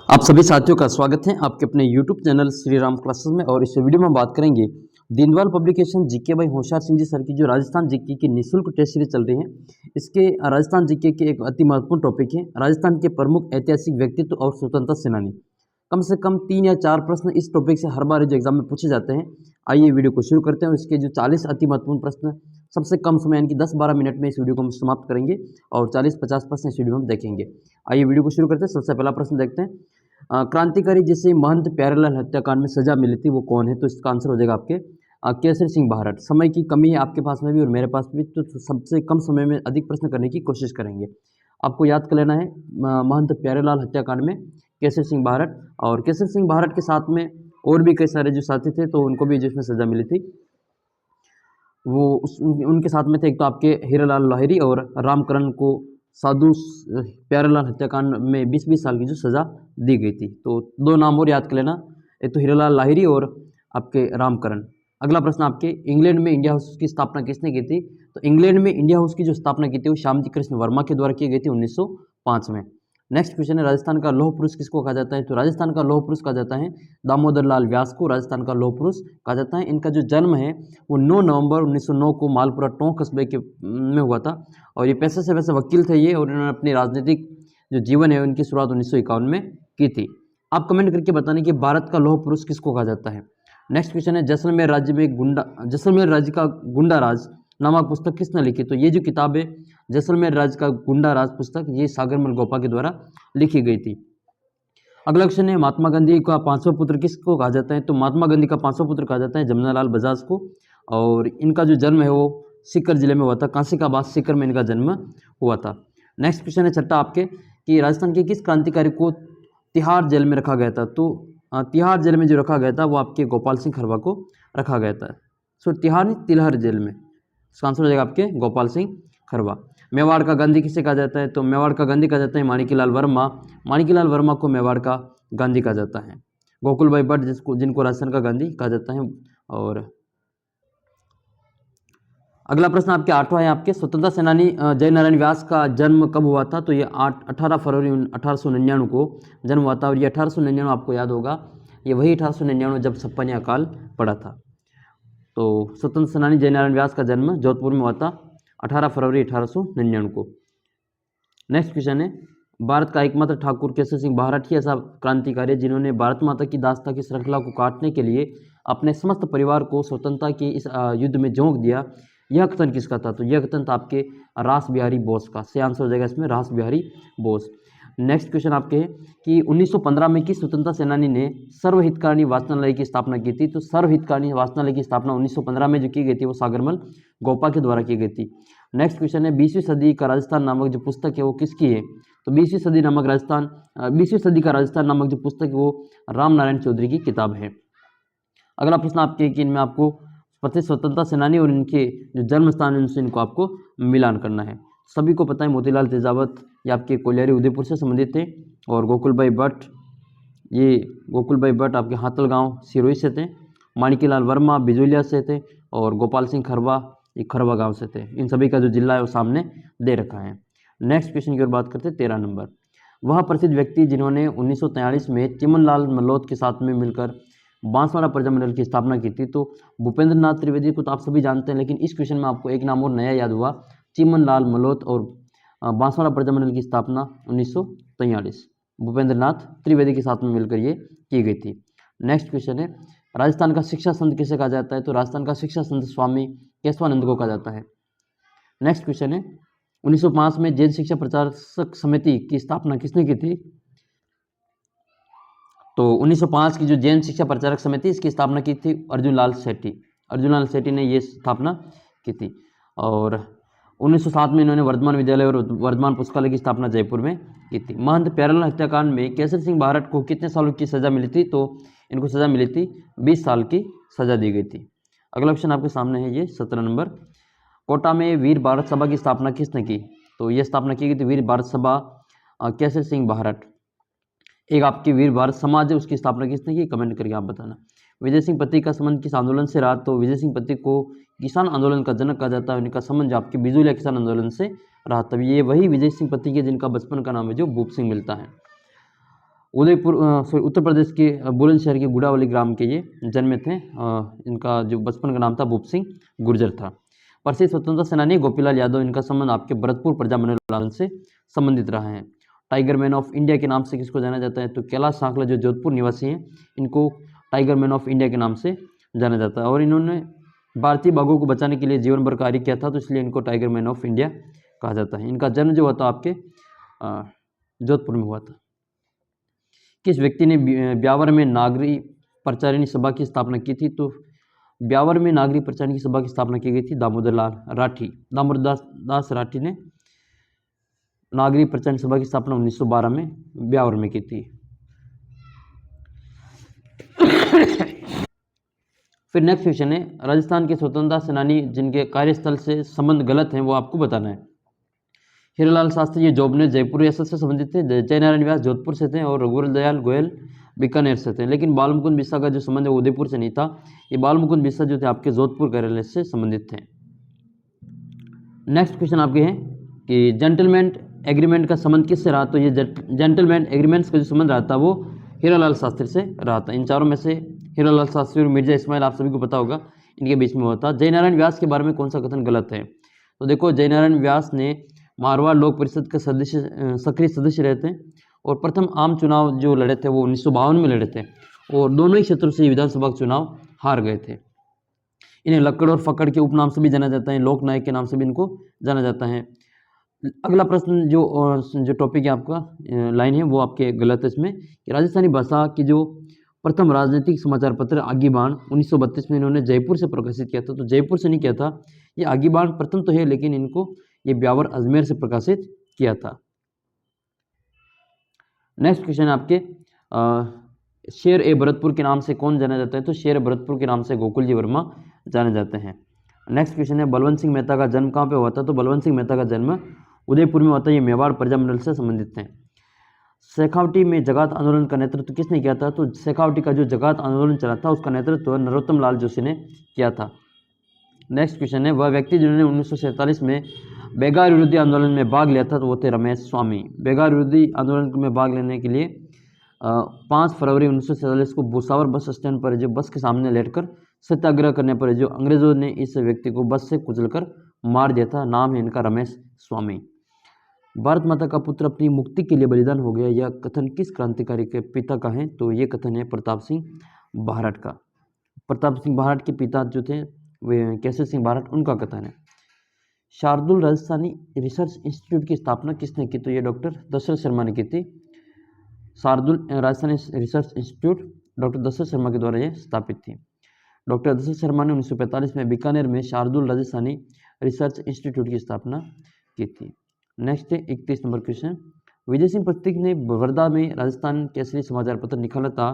आप सभी साथियों का स्वागत है आपके अपने YouTube channel Shri Ram classes में। और इस वीडियो में बात करेंगे Deendayal publication GK by Hoshiyar Singh ji sir की जो राजस्थान जीके की निःशुल्क टेस्ट सीरीज चल रही है। इसके राजस्थान जीके के एक अति महत्वपूर्ण टॉपिक है राजस्थान के प्रमुख ऐतिहासिक व्यक्तित्व और स्वतंत्रता सेनानी। कम से कम 3 या 4 प्रश्न इस टॉपिक से हर बार जो एग्जाम में पूछे जाते हैं। आइए वीडियो को शुरू करते हैं। इसके जो 40 अति महत्वपूर्ण प्रश्न सबसे कम समय यानी कि 10-12 मिनट में इस वीडियो को हम समाप्त करेंगे और 40-50 प्रश्न इस वीडियो में हम देखेंगे। आइए वीडियो को शुरू करते हैं। सबसे पहला प्रश्न देखते हैं, क्रांतिकारी जिसे महंत प्यारेलाल हत्याकांड में सजा मिली थी वो कौन है? तो इसका आंसर हो जाएगा आपके केसरी सिंह भारत। समय की कमी है आपके पास में भी और मेरे पास भी, तो सबसे कम समय में अधिक प्रश्न करने की कोशिश करेंगे। आपको याद कर लेना है महंत प्यारेलाल हत्याकांड में केसरी सिंह भारत। और केसरी सिंह भारत के साथ में और भी कई सारे जो साथी थे तो उनको भी जिसमें सजा मिली थी वो उनके साथ में थे। एक तो आपके हीरालाल लाहिरी और रामकरण को साधु प्यारेलाल हत्याकांड में 20-20 साल की जो सज़ा दी गई थी। तो दो नाम और याद कर लेना, एक तो हीरालाल लाहिरी और आपके रामकरण। अगला प्रश्न आपके, इंग्लैंड में इंडिया हाउस की स्थापना किसने की थी? तो इंग्लैंड में इंडिया हाउस की जो स्थापना की थी वो श्यामजी कृष्ण वर्मा के द्वारा की गई थी 1905 में। नेक्स्ट क्वेश्चन है, राजस्थान का लौह पुरुष किसको कहा जाता है? तो राजस्थान का लौह पुरुष कहा जाता है दामोदर लाल व्यास को राजस्थान का लौह पुरुष कहा जाता है। इनका जो जन्म है वो 9 नवंबर 1909 को मालपुरा टोंक कस्बे के में हुआ था। और ये पैसे से वैसे वकील थे ये, और इन्होंने अपनी राजनीतिक जो जीवन है उनकी शुरुआत 1951 में की थी। आप कमेंट करके बताने कि भारत का लौह पुरुष किसको कहा जाता है। नेक्स्ट क्वेश्चन है, जैसलमेर राज्य का गुंडा राज नामक पुस्तक किसने लिखी? तो ये जो किताब है जैसलमेर राज्य का गुंडा राज पुस्तक, ये सागरमल गोपा के द्वारा लिखी गई थी। अगला क्वेश्चन है, महात्मा गांधी का 5वां पुत्र किसको कहा जाता है? तो महात्मा गांधी का 5वां पुत्र कहा जाता है जमनालाल बजाज को। और इनका जो जन्म है वो सीकर जिले में हुआ था, कांसी का बाग सीकर में इनका जन्म हुआ था। नेक्स्ट क्वेश्चन है छठा आपके, कि राजस्थान के किस क्रांतिकारी को तिहाड़ जेल में रखा गया था? तो तिहाड़ जेल में जो रखा गया था वो आपके गोपाल सिंह खरवा को रखा गया था। सो तिहाड़ नहीं, तिलहर जेल में। इसका आंसर हो जाएगा आपके गोपाल सिंह खरवा। मेवाड़ का गांधी किसे कहा जाता है? तो मेवाड़ का गांधी कहा जाता है माणिक्यलाल वर्मा। माणिक्यलाल वर्मा को मेवाड़ का गांधी कहा जाता है। गोकुल भाई भट्ट जिनको राजस्थान का गांधी कहा जाता है। और अगला प्रश्न आपके 8वां है, आपके स्वतंत्रता सेनानी जय नारायण व्यास का जन्म कब हुआ था? तो ये 18 फरवरी 1899 को जन्म हुआ था। और ये 1899 आपको याद होगा, ये वही 1899 जब छप्पन अकाल पड़ा था। तो स्वतंत्र सेनानी जय नारायण व्यास का जन्म जोधपुर में हुआ था 18 फरवरी 1899 को। नेक्स्ट क्वेश्चन है, भारत का एकमात्र ठाकुर केसरी सिंह भारत ही ऐसा क्रांतिकारी है जिन्होंने भारत माता की दास्ता की श्रृंखला को काटने के लिए अपने समस्त परिवार को स्वतंत्रता के इस युद्ध में झोंक दिया। यह कथन किसका था? तो यह कथन था आपके रास बिहारी बोस का। से आंसर हो जाएगा इसमें रास बिहारी बोस। नेक्स्ट क्वेश्चन आपके है कि 1915 में किस स्वतंत्रता सेनानी ने सर्वहितकारिणी वाचनालय की स्थापना की थी? तो सर्वहितकारिणी वाचनालय की स्थापना 1915 में जो की गई थी वो सागरमल गोपा के द्वारा की गई थी। नेक्स्ट क्वेश्चन है, 20वीं सदी का राजस्थान नामक जो पुस्तक है वो किसकी है? तो 20वीं सदी का राजस्थान नामक जो पुस्तक है वो राम नारायण चौधरी की किताब है। अगला प्रश्न आपके कि इनमें आपको प्रति स्वतंत्रता सेनानी और इनके जो जन्म स्थान है उनसे इनको आपको मिलान करना है। सभी को पता है मोतीलाल तेजावत ये आपके कोलियारी उदयपुर से संबंधित थे। और गोकुल भाई भट्ट आपके हातल गांव सिरोही से थे। माणिक्यलाल वर्मा बिजोलिया से थे। और गोपाल सिंह खरवा ये खरवा गांव से थे। इन सभी का जो जिला है वो सामने दे रखा है। नेक्स्ट क्वेश्चन की ओर बात करते हैं 13 नंबर, वह प्रसिद्ध व्यक्ति जिन्होंने 1943 में चिमनलाल मल्होत्रा के साथ में मिलकर बांसवाड़ा प्रजामंडल की स्थापना की थी। तो भूपेंद्र नाथ त्रिवेदी को तो आप सभी जानते हैं, लेकिन इस क्वेश्चन में आपको एक नाम और नया याद हुआ, चिमनलाल मल्होत्रा और बांसवाड़ा प्रजामंडल की स्थापना 1943 भूपेंद्र नाथ त्रिवेदी के साथ में मिलकर ये की गई थी। नेक्स्ट क्वेश्चन है, राजस्थान का शिक्षा संत किसे कहा जाता है? तो राजस्थान का शिक्षा संत स्वामी केशवानंद को कहा जाता है। नेक्स्ट क्वेश्चन है, 1905 में जैन शिक्षा प्रचारक समिति की स्थापना किसने की थी? तो 1905 की जो जैन शिक्षा प्रचारक समिति इसकी स्थापना की थी अर्जुन लाल सेठी ने ये स्थापना की थी। और 1907 में इन्होंने वर्धमान विद्यालय और वर्धमान पुस्तकालय की स्थापना जयपुर में की थी। महंत प्यारेलाल हत्याकांड में केसरी सिंह भारत को कितने सालों की सजा मिली थी? तो इनको सजा मिली थी 20 साल की सजा दी गई थी। अगला क्वेश्चन आपके सामने है ये 17 नंबर, कोटा में वीर भारत सभा की स्थापना किसने की? तो यह स्थापना की गई थी वीर भारत सभा केसरी सिंह भारत। एक आपकी वीर भारत समाज है उसकी स्थापना किसने की? कमेंट करके आप बताना। विजय सिंह पत्ती का संबंध किस आंदोलन से रहा? तो विजय सिंह पत्ती को किसान आंदोलन का जनक कहा जाता है। उनका संबंध आपके बिजोलिया किसान आंदोलन से रहा। तब ये वही विजय सिंह पत्ती के जिनका बचपन का नाम है जो भूप सिंह मिलता है। उदयपुर उत्तर प्रदेश के बुलंदशहर के गुड़ावली ग्राम के ये जन्मे थे। इनका जो बचपन का नाम था भूप सिंह गुर्जर था। प्रसिद्ध स्वतंत्रता सेनानी गोपीलाल यादव, इनका संबंध आपके भरतपुर प्रजामंडल आंदोलन से संबंधित रहा है। टाइगर मैन ऑफ इंडिया के नाम से किसको जाना जाता है? तो कैलाश सांकला जो जोधपुर निवासी हैं, इनको टाइगर मैन ऑफ इंडिया के नाम से जाना जाता है। और इन्होंने भारतीय बाघों को बचाने के लिए जीवन भर कार्य किया था, तो इसलिए इनको टाइगर मैन ऑफ इंडिया कहा जाता है। इनका जन्म जो हुआ था आपके जोधपुर में हुआ था। किस व्यक्ति ने ब्यावर में नागरी प्रचारिणी सभा की स्थापना की थी? तो ब्यावर में नागरी प्रचारिणी सभा की स्थापना की गई थी दामोदर दास राठी ने नागरी प्रचारिणी सभा की स्थापना 1912 में ब्यावर में की थी। फिर नेक्स्ट क्वेश्चन है, राजस्थान के स्वतंत्रता सेनानी जिनके कार्यस्थल से संबंध गलत हैं वो आपको बताना है। हीरालाल शास्त्री ये जोबनेर जयपुर रियासत से संबंधित थे, जयनारायण व्यास जोधपुर से थे और रघुवर दयाल गोयल बीकानेर से थे। लेकिन बाल मुकुंद बिस्सा का जो संबंध है वो उदयपुर से नहीं था। ये बाल मुकुंद बिस्सा जो थे आपके जोधपुर कार्यालय से संबंधित थे। नेक्स्ट क्वेश्चन आपके हैं कि जेंटलमैन एग्रीमेंट का संबंध किससे रहा? तो ये जेंटलमैन एग्रीमेंट्स का जो संबंध रहा था वो हीरालाल शास्त्री से रहा था। इन चारों में से हीरालाल शास्त्री और मिर्जा इस्माइल आप सभी को पता होगा, इनके बीच में हुआ था। जयनारायण व्यास के बारे में कौन सा कथन गलत है? तो देखो, जयनारायण व्यास ने मारवाड़ लोक परिषद के सक्रिय सदस्य रहे थे और प्रथम आम चुनाव जो लड़े थे वो 1952 में लड़े थे और दोनों ही क्षेत्रों से विधानसभा चुनाव हार गए थे। इन्हें लक्कड़ और फक्कड़ के उपनाम से भी जाना जाता है, लोक नायक के नाम से भी इनको जाना जाता है। अगला प्रश्न जो टॉपिक है आपका लाइन है वो आपके गलत है इसमें कि राजस्थानी भाषा की जो प्रथम राजनीतिक समाचार पत्र आगीबान 1932 में इन्होंने जयपुर से प्रकाशित किया था। तो जयपुर से नहीं किया था, ये आगीबान प्रथम तो है लेकिन इनको ये ब्यावर अजमेर से प्रकाशित किया था। नेक्स्ट क्वेश्चन आपके शेर ए भरतपुर के नाम से कौन जाना जाता है? तो शेर भरतपुर के नाम से गोकुल जी वर्मा जाने जाते हैं। नेक्स्ट क्वेश्चन है बलवंत सिंह मेहता का जन्म कहाँ पे हुआ था? तो बलवंत सिंह मेहता का जन्म उदयपुर में होता है। ये मेवाड़ प्रजामंडल से संबंधित हैं। शेखावटी में जगात आंदोलन का नेतृत्व किसने किया था? तो शेखावटी का जो जगात आंदोलन चला था उसका नेतृत्व नरोत्तम लाल जोशी ने किया था। नेक्स्ट क्वेश्चन है वह व्यक्ति जिन्होंने 1947 में बेगार विरोधी आंदोलन में भाग लिया था, तो वो थे रमेश स्वामी। बेगार विरोधी आंदोलन में भाग लेने के लिए 5 फरवरी 1947 को भुसावर बस स्टैंड पर जो बस के सामने लेटकर सत्याग्रह करने पर जो अंग्रेजों ने इस व्यक्ति को बस से कुचलकर मार दिया था। नाम है इनका रमेश स्वामी। भारत माता का पुत्र अपनी मुक्ति के लिए बलिदान हो गया, यह कथन किस क्रांतिकारी के पिता का है? तो ये कथन है प्रताप सिंह बारहट का। प्रताप सिंह बारहट के पिता जो थे वे केसर सिंह बारहट, उनका कथन है। शार्दुल राजस्थानी रिसर्च इंस्टीट्यूट की स्थापना किसने की? तो ये डॉक्टर दशरथ शर्मा ने की थी। Shardul Rajasthani research institute doctor Dasharath Sharma के द्वारा ये स्थापित थी। डॉक्टर दशरथ शर्मा ने 1945 में बीकानेर में शार्दुल राजस्थानी रिसर्च इंस्टीट्यूट की स्थापना की थी। नेक्स्ट है 31 नंबर क्वेश्चन, विजय सिंह पत्रिक ने वर्धा में राजस्थान केसरी समाचार पत्र निकाला था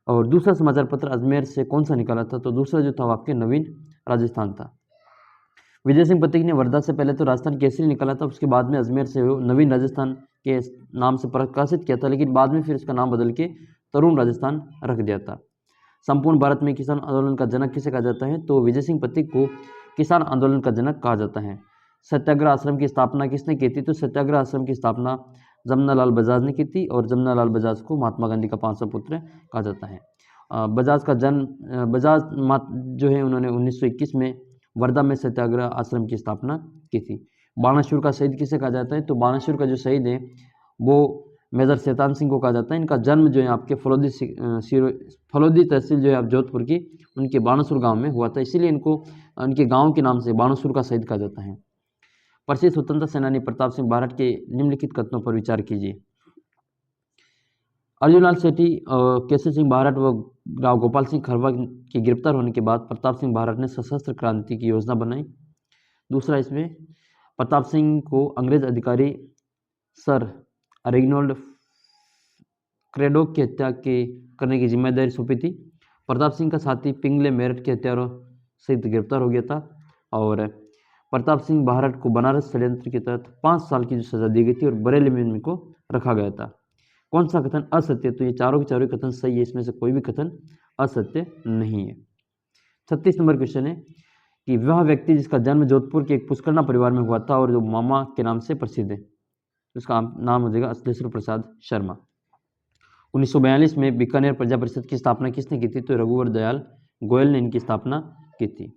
और दूसरा समाचार पत्र अजमेर से कौन सा निकाला था? तो दूसरा जो था वो आपके नवीन राजस्थान था। विजय सिंह पत्रिक ने वर्धा से पहले तो राजस्थान केसरी निकाला था, उसके बाद में अजमेर से वो नवीन राजस्थान के नाम से प्रकाशित किया था, लेकिन बाद में फिर इसका नाम बदल के तरुण राजस्थान रख दिया था। संपूर्ण भारत में किसान आंदोलन का जनक किसे कहा जाता है? तो विजय सिंह पत्रिक को किसान आंदोलन का जनक कहा जाता है। सत्याग्रह आश्रम की स्थापना किसने की थी? तो सत्याग्रह आश्रम की स्थापना जमनालाल बजाज ने की थी और जमनालाल बजाज को महात्मा गांधी का 5वां पुत्र कहा जाता है। बजाज का जन्म जो है उन्होंने 1921 में वर्धा में सत्याग्रह आश्रम की स्थापना की थी। बाणासुर का शहीद किसे कहा जाता है? तो बाणासुर का जो शहीद है वो मेजर शैतान सिंह को कहा जाता है। इनका जन्म जो है आपके फलोदी तहसील जो है आप जोधपुर की, उनके बाणासुर गांव में हुआ था, इसीलिए इनको उनके गांव के नाम से बाणासुर का शहीद कहा जाता है। प्रसिद्ध स्वतंत्रता सेनानी प्रताप सिंह बारहट के निम्नलिखित कथनों पर विचार कीजिए। अर्जुनलाल सेठी, केसर सिंह बारहट व राव गोपाल सिंह खरवा के गिरफ्तार होने के बाद प्रताप सिंह बारहट ने सशस्त्र क्रांति की योजना बनाई। दूसरा इसमें प्रताप सिंह को अंग्रेज अधिकारी सर रेगिनोल्ड क्रेडोक की हत्या करने की जिम्मेदारी सौंपी थी। प्रताप सिंह का साथी पिंगले मेरठ के हत्यारों सहित गिरफ्तार हो गया था और प्रताप सिंह बारहट को बनारस षड्यंत्र के तहत 5 साल की जो सजा दी गई थी और बरेली में इनको रखा गया था। कौन सा कथन असत्य? तो ये चारों के चारों कथन सही है, इसमें से कोई भी कथन असत्य नहीं है। 36 नंबर क्वेश्चन है कि वह व्यक्ति जिसका जन्म जोधपुर के एक पुष्करना परिवार में हुआ था और जो मामा के नाम से प्रसिद्ध है, उसका नाम हो जाएगा अश्लेश्वर प्रसाद शर्मा। 1942 में बीकानेर प्रजा परिषद की स्थापना किसने की थी? तो रघुवर दयाल गोयल ने इनकी स्थापना की थी।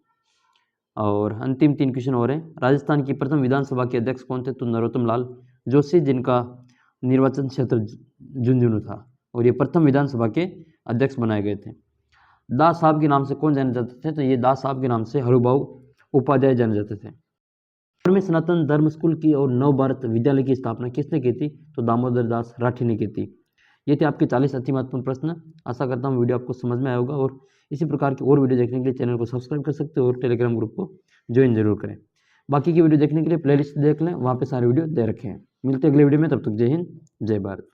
और अंतिम 3 क्वेश्चन और हैं। राजस्थान की प्रथम विधानसभा के अध्यक्ष कौन थे? तो नरोत्तम लाल जोशी, जिनका निर्वाचन क्षेत्र झुंझुनू था, और ये प्रथम विधानसभा के अध्यक्ष बनाए गए थे। दास साहब के नाम से कौन जाने जाते थे? तो ये दास साहब के नाम से हरुभाऊ उपाध्याय जाने जाते थे। में सनातन धर्म स्कूल की और नव भारत विद्यालय की स्थापना किसने की थी? तो दामोदर दास राठी ने की थी। ये थे आपके 40 अति महत्वपूर्ण प्रश्न। आशा करता हूँ वीडियो आपको समझ में आया होगा, और इसी प्रकार की और वीडियो देखने के लिए चैनल को सब्सक्राइब कर सकते हो और टेलीग्राम ग्रुप को ज्वाइन जरूर करें। बाकी की वीडियो देखने के लिए प्लेलिस्ट देख लें, वहाँ पे सारे वीडियो दे रखे हैं। मिलते हैं अगले वीडियो में, तब तक जय हिंद जय भारत।